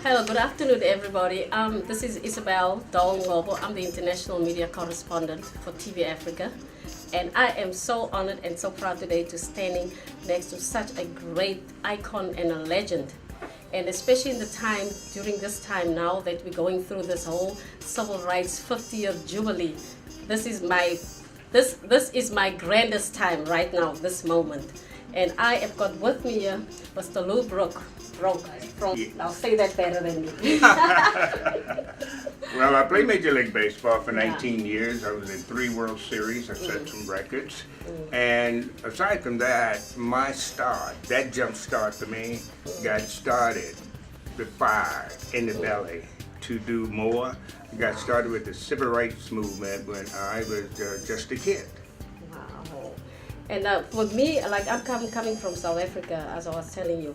Hello, good afternoon, everybody. This is Isabel Dol Ngobo. I'm the international media correspondent for TV Africa, and I am so honored and so proud today to standing next to such a great icon and a legend. And especially in the time, during this time now that we're going through this whole civil rights 50th jubilee, this is my grandest time right now, this moment. And I have got with me here Mr. Lou Brook. I'll say that better than you. Well, I played Major League Baseball for 19 years. I was in 3 World Series. I set some records. And aside from that, my start, that jump start for me, got started with fire in the belly to do more. I got started with the civil rights movement when I was just a kid. Wow. And for me, like I'm coming from South Africa, as I was telling you.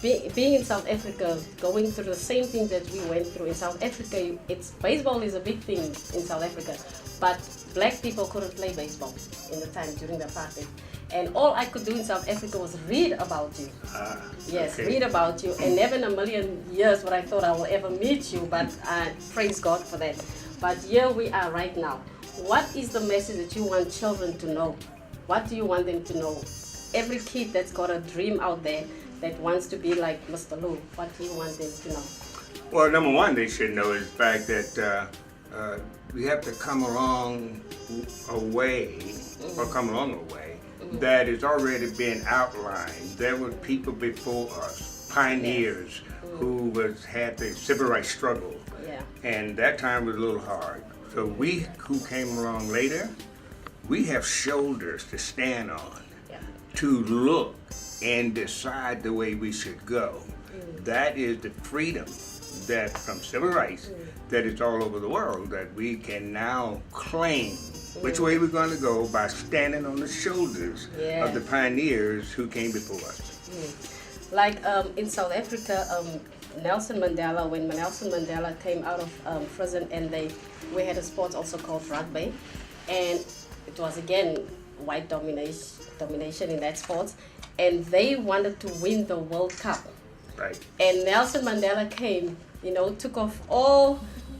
Being in South Africa, going through the same thing that we went through in South Africa, baseball is a big thing in South Africa, but black people couldn't play baseball in the time during the apartheid. And all I could do in South Africa was read about you. Yes, read about you, and never in a million years would I thought I will ever meet you, but I praise God for that. But here we are right now. What is the message that you want children to know? What do you want them to know? Every kid that's got a dream out there that wants to be like Mr. Lou, what do you want them to know? Well, number one, they should know is the fact that we have to come along a way, that has already been outlined. There were people before us, pioneers, who had the civil rights struggle, and that time was a little hard. So we who came along later, we have shoulders to stand on, to look and decide the way we should go. That is the freedom that from civil rights that is all over the world, that we can now claim which way we're going to go by standing on the shoulders of the pioneers who came before us. Like in South Africa, Nelson Mandela, when Nelson Mandela came out of prison, and we had a sport also called rugby, and it was again white domination in that sport, and they wanted to win the World Cup. Right. And Nelson Mandela came, took off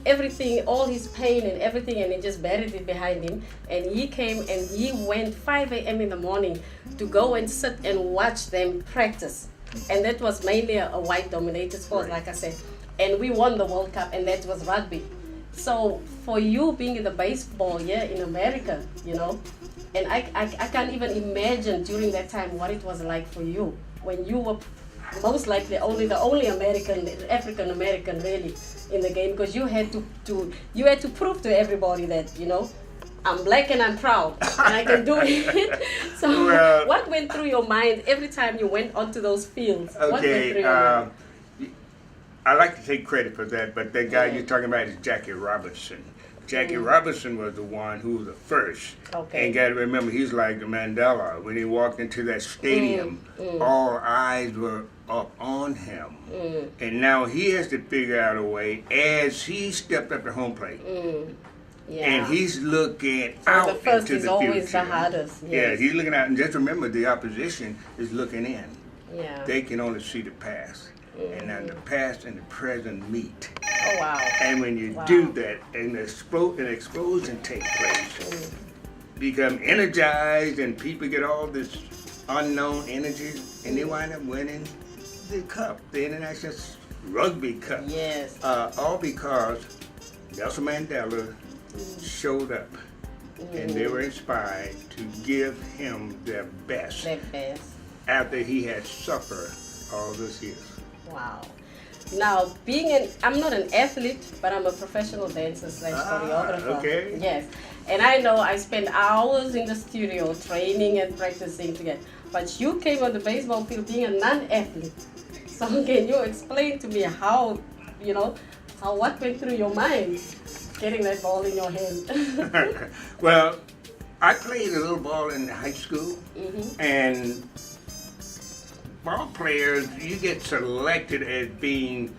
everything, all his pain and everything, and he just buried it behind him. And he came and he went 5 a.m. in the morning to go and sit and watch them practice. And that was mainly a white dominated sport, like I said. And we won the World Cup, and that was rugby. So for you being in the baseball in America, and I can't even imagine during that time what it was like for you when you were most likely the only African American really in the game, because you had to prove to everybody that I'm black and I'm proud and I can do it. So what went through your mind every time you went onto those fields? What went through your mind? I like to take credit for that, but that guy you're talking about is Jackie Robinson. Jackie Robinson was the one who was the first. And got to remember, he's like the Mandela. When he walked into that stadium, all eyes were up on him. And now he has to figure out a way as he stepped up to home plate. And he's looking out into the future. The first is always the hardest. Yeah, he's looking out. And just remember, the opposition is looking in. Yeah. They can only see the past. And now the past and the present meet. Oh, wow. And when you do that, and an explosion takes place, become energized, and people get all this unknown energy, and they wind up winning the cup, the International Rugby Cup. Yes. All because Nelson Mandela showed up, and they were inspired to give him their best. After he had suffered all those years. Wow. Now, I'm not an athlete, but I'm a professional dancer / choreographer. Okay. Yes. And I know I spend hours in the studio training and practicing together. But you came on the baseball field being a non-athlete. So can you explain to me what went through your mind getting that ball in your hand? Well, I played a little ball in high school, and ball players, you get selected as being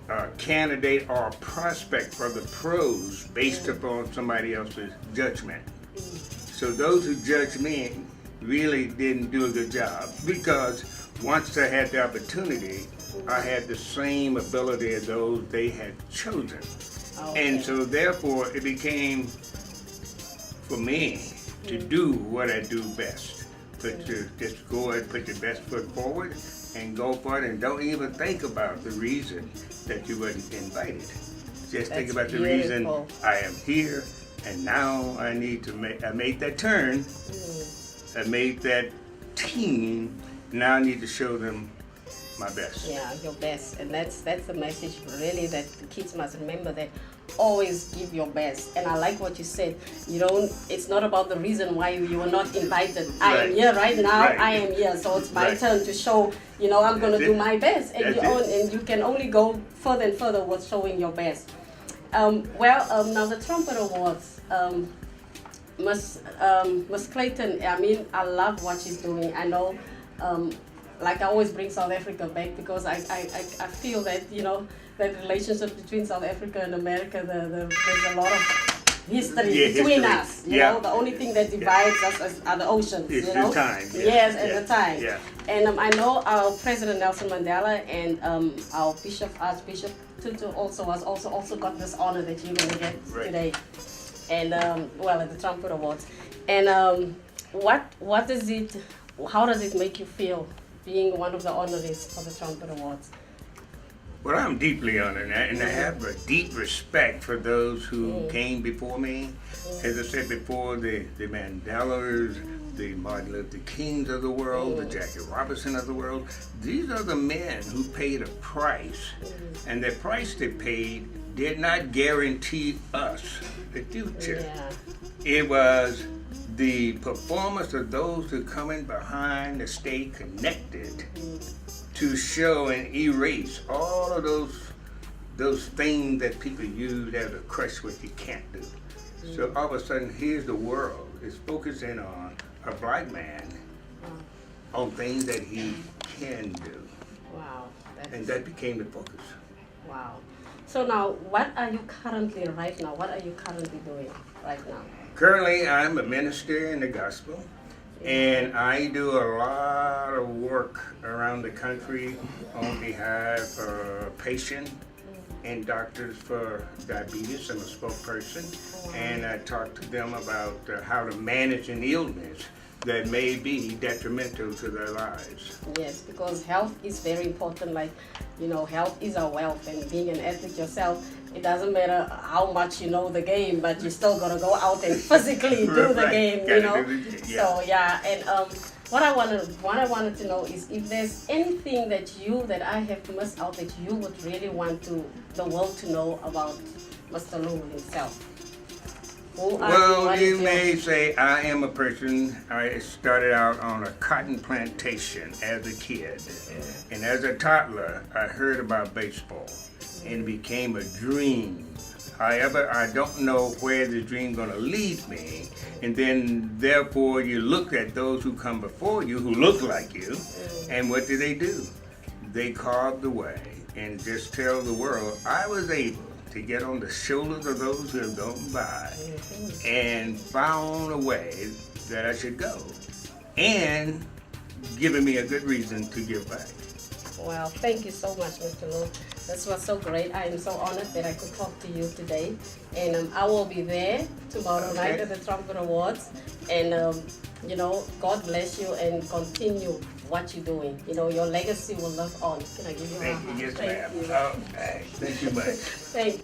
a candidate or a prospect for the pros based upon somebody else's judgment. So those who judged me really didn't do a good job, because once I had the opportunity, I had the same ability as those they had chosen. Okay. And so therefore it became for me to do what I do best. Just go and put your best foot forward and go for it, and don't even think about the reason that you weren't invited. Just think about the reason I am here, and now I need to I made that turn. I made that team. Now I need to show them my best. Yeah, your best, and that's the message really that the kids must remember, that always give your best. And I like what you said. It's not about the reason why you were not invited. I am here right now. I am here, so it's my turn to show. I'm going to do my best, and you can only go further and further with showing your best. Now the Trumpet Awards. Miss Clayton, I love what she's doing. I know, like I always bring South Africa back, because I feel that, that relationship between South Africa and America, there's a lot of history between us. The only thing that divides us are the oceans. It's the time. Yes, and the time. Yeah. And I know our President Nelson Mandela and our Archbishop Tutu also got this honor that you're going to get today. And at the Trumpet Awards. And how does it make you feel being one of the honorees for the Trumpet Awards? Well, I'm deeply honored, and I have a deep respect for those who came before me. As I said before, the Mandelas, the Martin Luther Kings of the world, the Jackie Robinson of the world. These are the men who paid a price, and the price they paid did not guarantee us the future. It was the performance of those who come in behind to stay connected, to show and erase all of those things that people use as a crutch what you can't do. So all of a sudden, here's the world is focusing on a black man on things that he can do. Wow. And that became the focus. Wow. So now, what are you currently doing right now? Currently, I'm a minister in the gospel, and I do a lot of work around the country on behalf of patients and doctors for diabetes. I'm a spokesperson, and I talk to them about how to manage an illness that may be detrimental to their lives. Yes, because health is very important. Health is our wealth, and being an athlete yourself, it doesn't matter how much you know the game, but you still gotta go out and physically do the game. So and what I wanted to know is if there's anything that I have missed out that you would really want the world to know about Mr. Lou himself. Well, you may say I am a person. I started out on a cotton plantation as a kid. And as a toddler, I heard about baseball, and it became a dream. However, I don't know where the dream's going to lead me. And then, therefore, you look at those who come before you, who look like you, and what do? They carved the way and just tell the world, I was able to get on the shoulders of those who have gone by and found a way that I should go, and giving me a good reason to give back. Well, thank you so much, Mr. Lou. This was so great. I am so honored that I could talk to you today. And I will be there tomorrow night at the Trumpet Awards. And, God bless you and continue what you're doing. Your legacy will live on. Can I give you a hand? Yes, ma'am. Okay. Thank you much. Thank you.